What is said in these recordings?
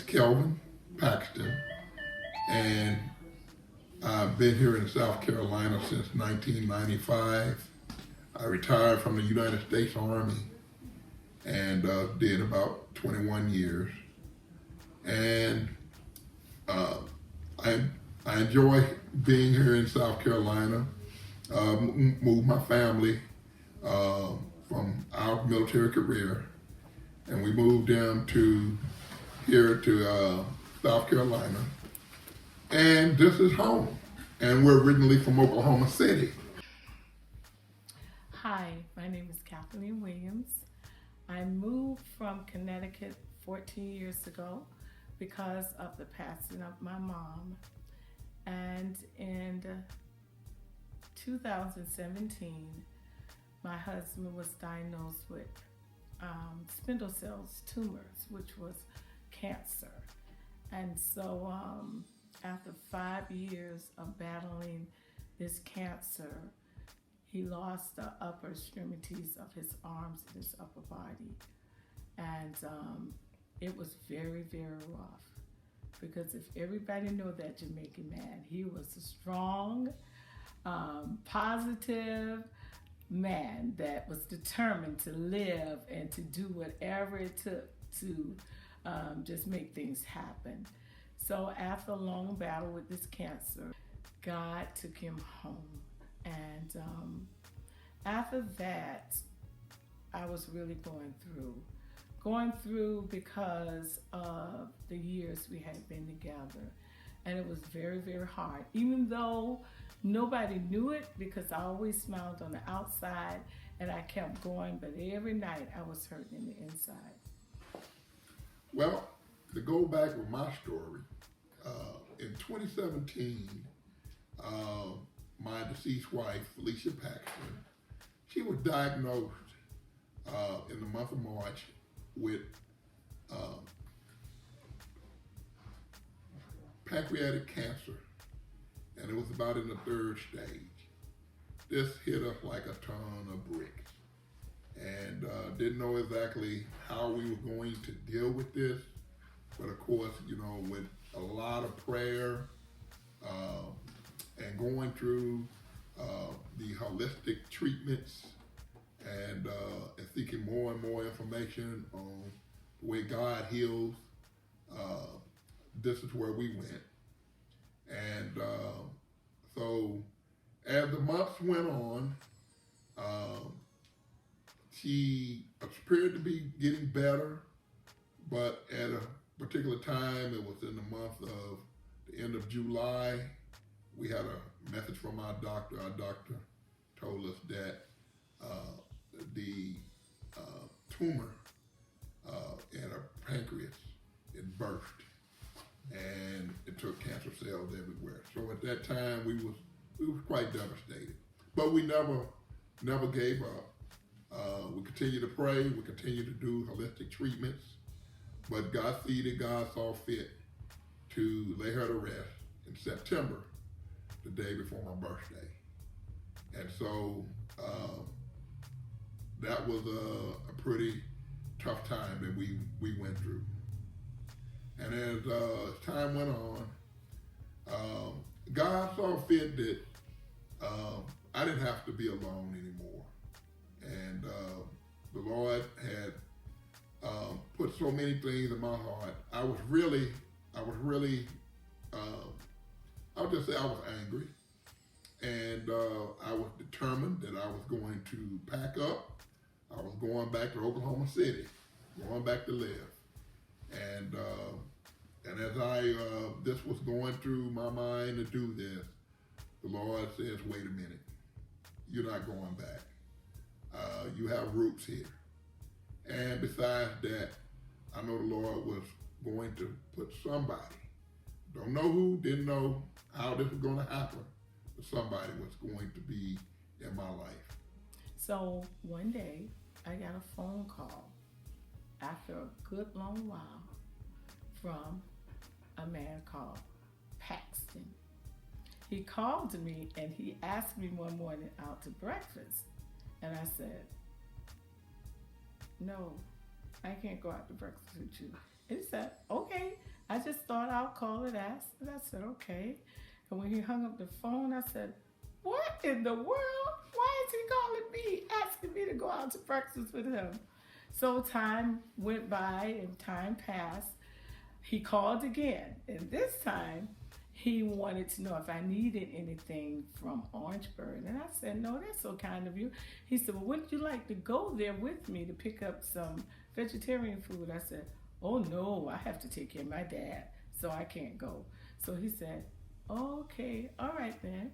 Kelvin, Paxton, and I've been here in South Carolina since 1995. I retired from the United States Army and did about 21 years. And I enjoy being here in South Carolina. Moved my family from our military career, and we moved them to here to South Carolina. And this is home. And we're originally from Oklahoma City. Hi, my name is Cathleen Williams. I moved from Connecticut 14 years ago because of the passing of my mom. And in 2017, my husband was diagnosed with spindle cells tumors, which was cancer. And so after 5 years of battling this cancer, he lost the upper extremities of his arms and his upper body. And it was very, very rough. Because if everybody know that Jamaican man, he was a strong, positive man that was determined to live and to do whatever it took to just make things happen. So after a long battle with this cancer, God took him home. And after that, I was really going through because of the years we had been together. And it was very, very hard, even though nobody knew it, because I always smiled on the outside and I kept going, but every night I was hurting in the inside. Well, to go back with my story, in 2017, my deceased wife, Felicia Paxton, she was diagnosed in the month of March with pancreatic cancer, and it was about in the 3rd stage. This hit us like a ton of bricks, and didn't know exactly how we were going to deal with this, but of course, you know, with a lot of prayer and going through the holistic treatments and seeking more and more information on the way God heals, this is where we went. And so as the months went on, she appeared to be getting better, but at a particular time, it was in the month of the end of July, we had a message from our doctor. Our doctor told us that the tumor in her pancreas, it burst, and it took cancer cells everywhere. So at that time, we was quite devastated, but we never gave up. We continued to pray. We continued to do holistic treatments, but God saw fit to lay her to rest in September, the day before my birthday. And so that was a pretty tough time that we went through. And as time went on, God saw fit that I didn't have to be alone anymore. And the Lord had put so many things in my heart. I was really, I'll just say I was angry. And I was determined that I was going to pack up. I was going back to Oklahoma City, going back to live. And as this was going through my mind to do this, the Lord says, wait a minute, you're not going back. You have roots here. And besides that, I know the Lord was going to put somebody, don't know who, didn't know how this was going to happen, but somebody was going to be in my life. So one day, I got a phone call after a good long while from a man called Paxton. He called to me and he asked me one morning out to breakfast. And I said, no, I can't go out to breakfast with you. And he said, okay, I just thought I'll call and ask. And I said, okay. And when he hung up the phone, I said, what in the world? Why is he calling me, asking me to go out to breakfast with him? So time went by and time passed. He called again. And this time, he wanted to know if I needed anything from Orangeburg. And I said, no, that's so kind of you. He said, well, wouldn't you like to go there with me to pick up some vegetarian food? I said, oh, no, I have to take care of my dad, so I can't go. So he said, okay, all right then.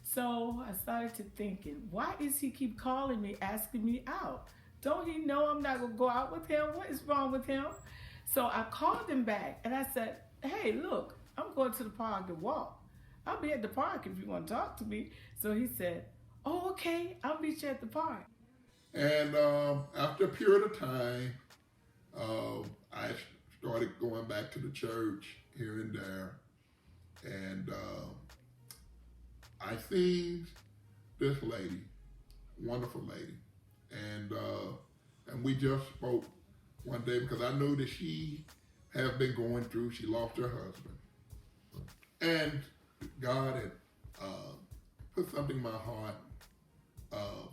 So I started to thinking, why is he keep calling me, asking me out? Don't he know I'm not going to go out with him? What is wrong with him? So I called him back and I said, hey, look, I'm going to the park to walk. I'll be at the park if you want to talk to me. So he said, oh, okay, I'll meet you at the park. And after a period of time, I started going back to the church here and there. And I seen this lady, wonderful lady. And we just spoke one day because I knew that she had been going through, she lost her husband. And God had put something in my heart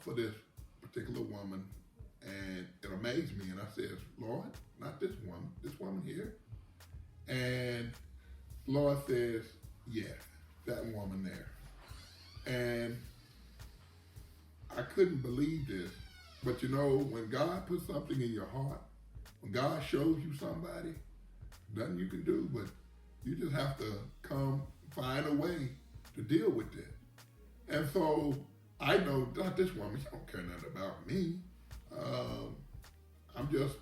for this particular woman, and it amazed me. And I said, Lord, not this woman here. And Lord says, yes, that woman there. And I couldn't believe this, but you know, when God puts something in your heart, when God shows you somebody, nothing you can do, but you just have to find a way to deal with it. And so I know not this woman, she don't care nothing about me. I'm just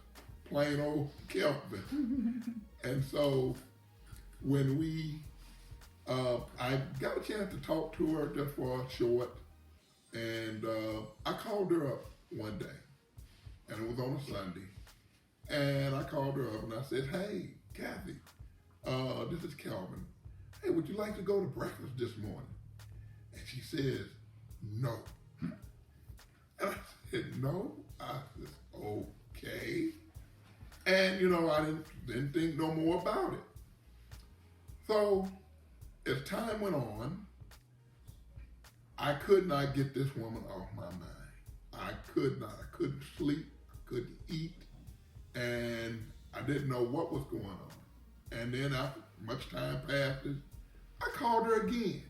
plain old Kelvin. And so when I got a chance to talk to her just for a short, and I called her up one day, and it was on a Sunday. And I called her up and I said, hey, Kathy, this is Kelvin. Hey, would you like to go to breakfast this morning? And she says, no. And I said, no? I said, okay. And, you know, I didn't think no more about it. So as time went on, I could not get this woman off my mind. I could not. I couldn't sleep. I couldn't eat. And I didn't know what was going on. And then after much time passes, I called her again.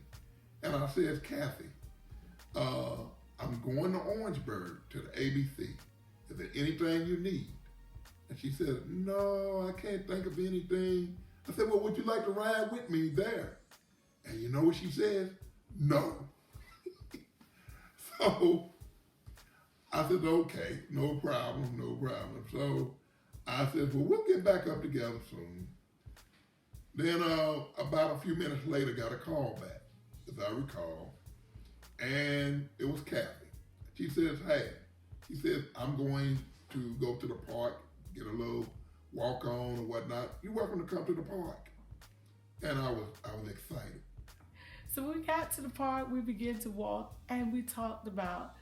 And I said, Kathy, I'm going to Orangeburg to the ABC. Is there anything you need? And she said, no, I can't think of anything. I said, well, would you like to ride with me there? And you know what she said? No. So I said, okay, no problem. So I said, well, we'll get back up together soon. Then about a few minutes later, got a call back, as I recall, and it was Kathy. She says, hey, she says, I'm going to go to the park, get a little walk on or whatnot. You're welcome to come to the park. And I was excited. So we got to the park, we began to walk, and we talked about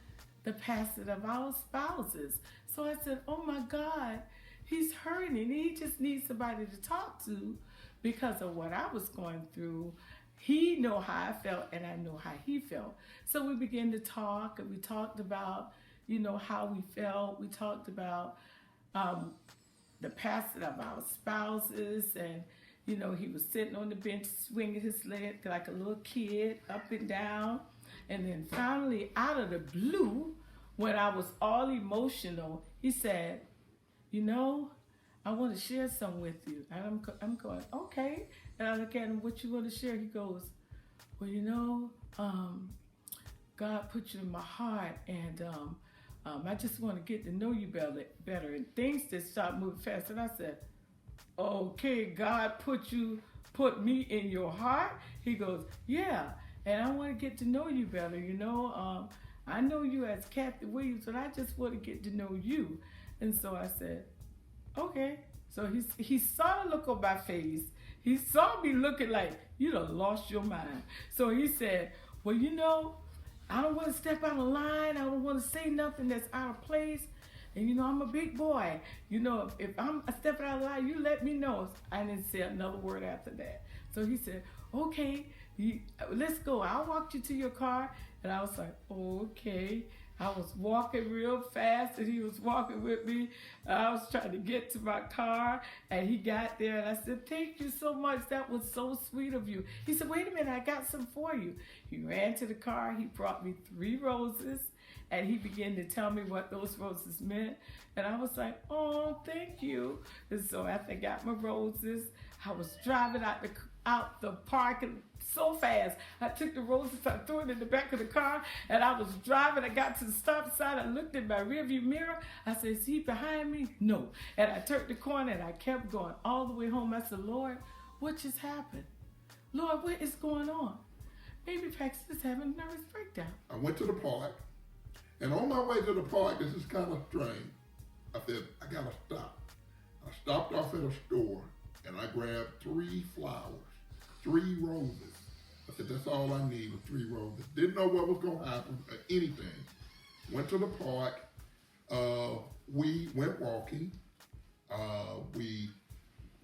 the passing of our spouses. So I said, oh my God, he's hurting. He just needs somebody to talk to because of what I was going through. He knew how I felt and I knew how he felt. So we began to talk, and we talked about, you know, how we felt. We talked about the passing of our spouses, and you know, he was sitting on the bench swinging his leg like a little kid up and down. And then finally, out of the blue, when I was all emotional, he said, you know, I want to share something with you. And I'm going, okay. And I look at him, what you want to share? He goes, well, you know, God put you in my heart, and I just want to get to know you better. And things just started moving fast. And I said, okay, God put me in your heart? He goes, yeah, and I want to get to know you better, you know. I know you as Kathy Williams, but I just want to get to know you. And so I said, okay. So he saw the look on my face. He saw me looking like, you done lost your mind. So he said, well, you know, I don't want to step out of line. I don't want to say nothing that's out of place. And I'm a big boy. If I'm stepping out of line, you let me know. I didn't say another word after that. So he said, okay, let's go. I'll walk you to your car. And I was like, okay. I was walking real fast and he was walking with me. I was trying to get to my car and he got there and I said, thank you so much. That was so sweet of you. He said, wait a minute, I got some for you. He ran to the car. He brought me 3 roses and he began to tell me what those roses meant. And I was like, oh, thank you. And so after I got my roses, I was driving out the park and so fast. I took the roses, I threw it in the back of the car, and I was driving. I got to the stop sign. I looked in my rearview mirror. I said, is he behind me? No. And I turned the corner, and I kept going all the way home. I said, Lord, what just happened? Lord, what is going on? Maybe Paxton's having a nervous breakdown. I went to the park, and on my way to the park, this is kind of strange. I said, I got to stop. I stopped off at a store, and I grabbed 3 flowers, 3 roses. I said, that's all I need was 3 roses. Didn't know what was going to happen or anything. Went to the park. We went walking. We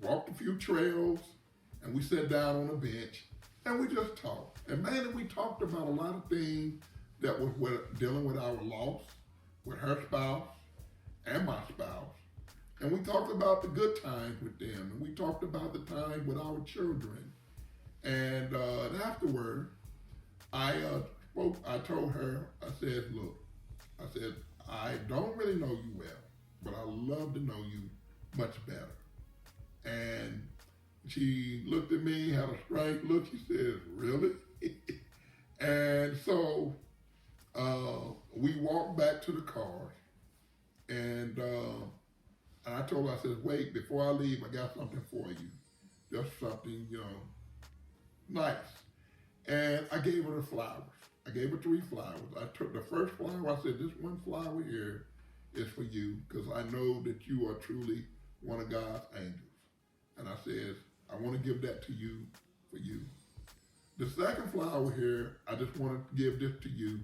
walked a few trails, and we sat down on a bench, and we just talked. And man, we talked about a lot of things that was dealing with our loss, with her spouse and my spouse. And we talked about the good times with them, and we talked about the time with our children. And afterward, I told her, I said, look, I don't really know you well, but I love to know you much better. And she looked at me, had a strange look. She said, really? And so we walked back to the car, and I told her, I said, wait, before I leave, I got something for you. Just something, nice. And I gave her the flowers. I gave her 3 flowers. I took the first flower. I said, this one flower here is for you because I know that you are truly one of God's angels. And I said, I want to give that to you for you. The second flower here, I just want to give this to you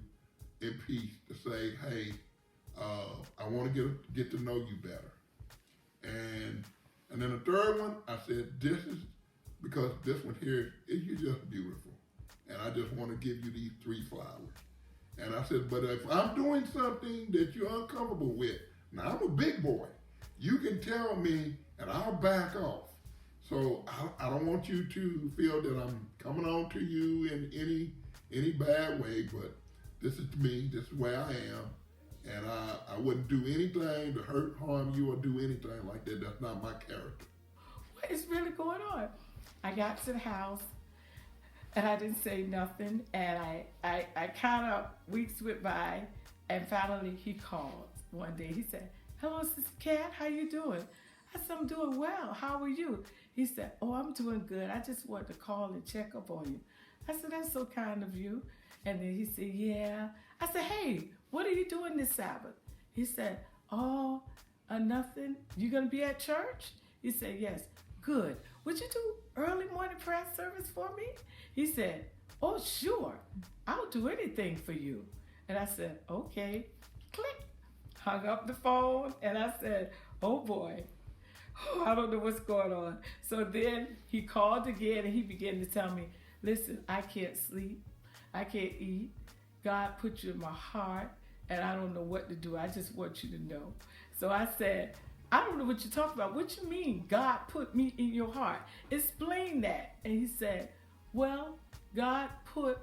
in peace to say, hey, I want to get to know you better. And then the third one, I said, this is because this one here is you just beautiful. And I just want to give you these 3 flowers. And I said, but if I'm doing something that you're uncomfortable with, now I'm a big boy. You can tell me and I'll back off. So I don't want you to feel that I'm coming on to you in any bad way, but this is me, this is where I am. And I wouldn't do anything to hurt, harm you, or do anything like that. That's not my character. What is really going on? I got to the house and I didn't say nothing. And I kind of, weeks went by, and finally he called one day. He said, hello, Sister Cat, how you doing? I said, I'm doing well. How are you? He said, oh, I'm doing good. I just wanted to call and check up on you. I said, that's so kind of you. And then he said, yeah. I said, hey, what are you doing this Sabbath? He said, oh, nothing. You going to be at church? He said, yes. Good. Would you do early morning prayer service for me? He said, oh, sure. I'll do anything for you. And I said, okay. Click. Hung up the phone, and I said, oh, boy. I don't know what's going on. So then he called again, and he began to tell me, listen, I can't sleep. I can't eat. God put you in my heart, and I don't know what to do. I just want you to know. So I said, I don't know what you're talking about. What you mean, God put me in your heart? Explain that. And he said, well, God put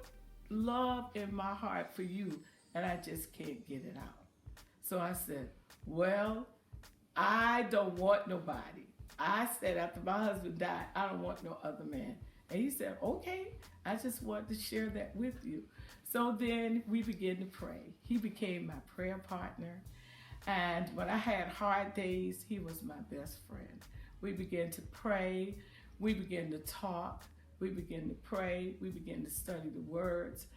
love in my heart for you, and I just can't get it out. So I said, well, I don't want nobody. I said, after my husband died, I don't want no other man. And he said, okay, I just wanted to share that with you. So then we began to pray. He became my prayer partner. And when I had hard days, he was my best friend. We began to pray. We began to talk. We began to pray. We began to study the words.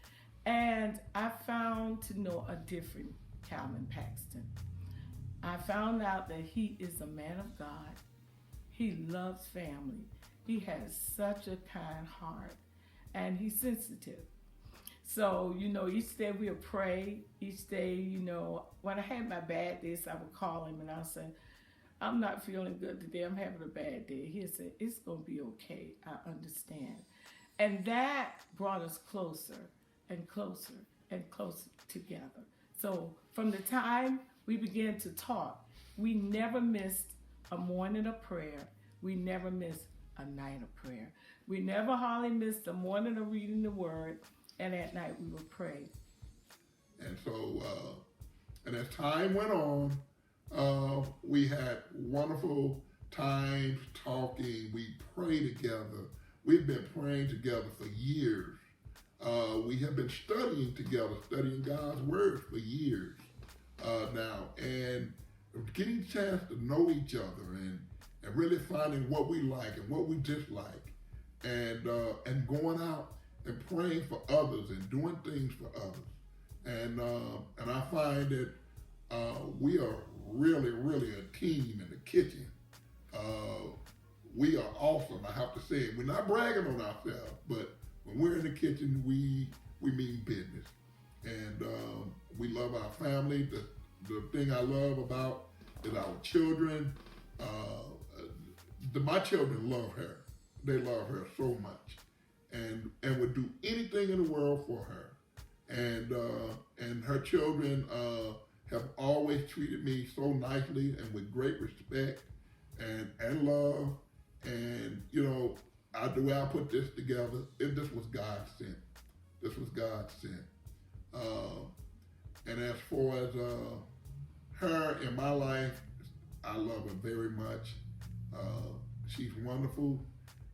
And I found to know a different Calvin Paxton. I found out that he is a man of God. He loves family. He has such a kind heart, and he's sensitive. So, each day we'll pray. Each day, when I had my bad days, I would call him and I'll say, I'm not feeling good today. I'm having a bad day. He'll say, it's going to be okay. I understand. And that brought us closer and closer and closer together. So from the time we began to talk, we never missed a morning of prayer. We never missed a night of prayer. We never hardly missed a morning of reading the word, and at night we would pray. And so, and as time went on, we had wonderful times talking. We prayed together. We've been praying together for years. We have been studying together, studying God's word for years now, and getting a chance to know each other and really finding what we like and what we dislike, and going out and praying for others and doing things for others. And I find that we are really, really a team in the kitchen. We are awesome, I have to say. We're not bragging on ourselves, but when we're in the kitchen, we mean business. And we love our family. The thing I love about is our children. My children love her. They love her so much, and would do anything in the world for her. And her children have always treated me so nicely and with great respect and love. And the way I put this together, this was God sent. This was God sent. And as far as her in my life, I love her very much. She's wonderful.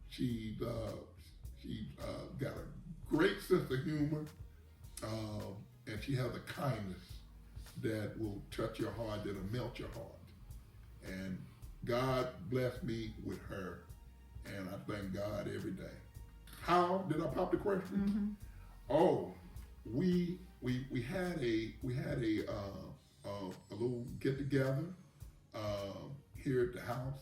She's got a great sense of humor, and she has a kindness that will touch your heart, that'll melt your heart. And God blessed me with her, and I thank God every day. How did I pop the question? Mm-hmm. Oh, we had a little get together here at the house,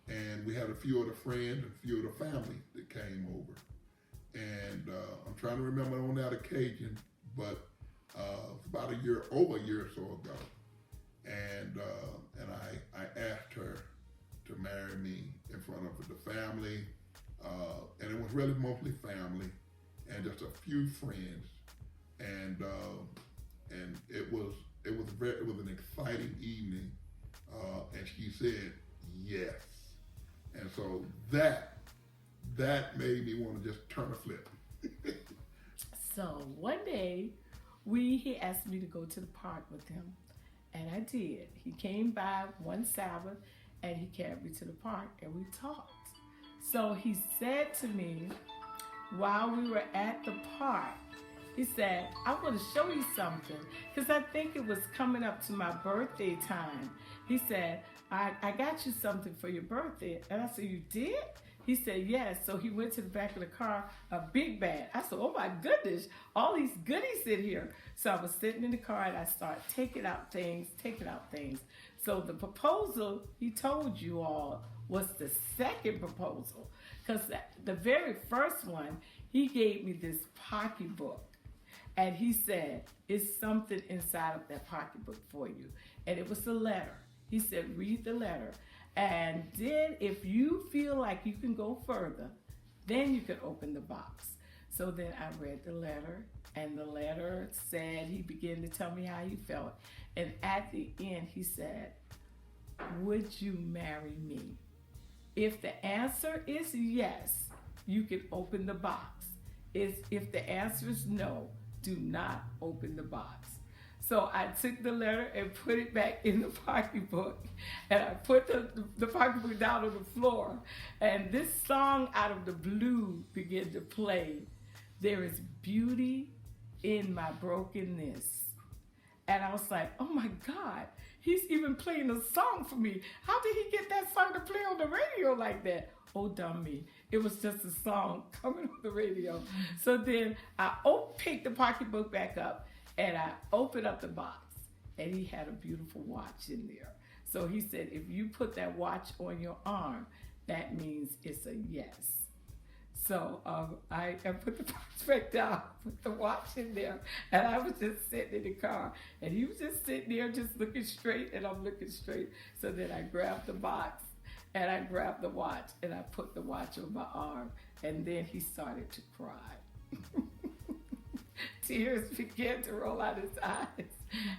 and we had a few of the friends and a few of the family that came over. And I'm trying to remember on that occasion, but it's about over a year or so ago. And I asked her to marry me in front of the family, and it was really mostly family and just a few friends. And it was an exciting evening, and she said yes. And so that made me want to just turn a flip. So one day, he asked me to go to the park with him, and I did. He came by one Sabbath, and he carried me to the park, and we talked. So he said to me, while we were at the park, he said, I want to show you something, because I think it was coming up to my birthday time. He said, I got you something for your birthday. And I said, you did? He said, yes. So he went to the back of the car, a big bag. I said, oh my goodness, all these goodies in here. So I was sitting in the car and I started taking out things. So the proposal he told you all was the second proposal, because the very first one, he gave me this pocketbook. And he said, it's something inside of that pocketbook for you. And it was a letter. He said, read the letter. And then if you feel like you can go further, then you can open the box. So then I read the letter, and the letter said, he began to tell me how he felt. And at the end, he said, would you marry me? If the answer is yes, you can open the box. If the answer is no, do not open the box. So I took the letter and put it back in the pocketbook, and I put the pocketbook down on the floor, and this song out of the blue began to play. There is beauty in my brokenness. And I was like, oh my God, he's even playing a song for me. How did he get that song to play on the radio like that? Oh, dumb me. It was just a song coming on the radio. So then I picked the pocketbook back up, and I opened up the box, and he had a beautiful watch in there. So he said, if you put that watch on your arm, that means it's a yes. So I put the box back down, put the watch in there, and I was just sitting in the car, and he was just sitting there, just looking straight, and I'm looking straight. So then I grabbed the box, and I grabbed the watch, and I put the watch on my arm, and then he started to cry. Tears began to roll out his eyes,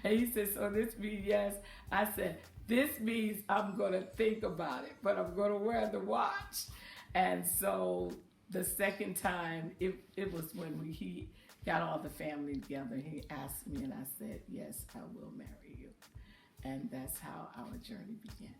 and he said, "So this means yes?" I said, "This means I'm gonna think about it, but I'm gonna wear the watch." And so the second time, it was when he got all the family together. He asked me, and I said, "Yes, I will marry you." And that's how our journey began.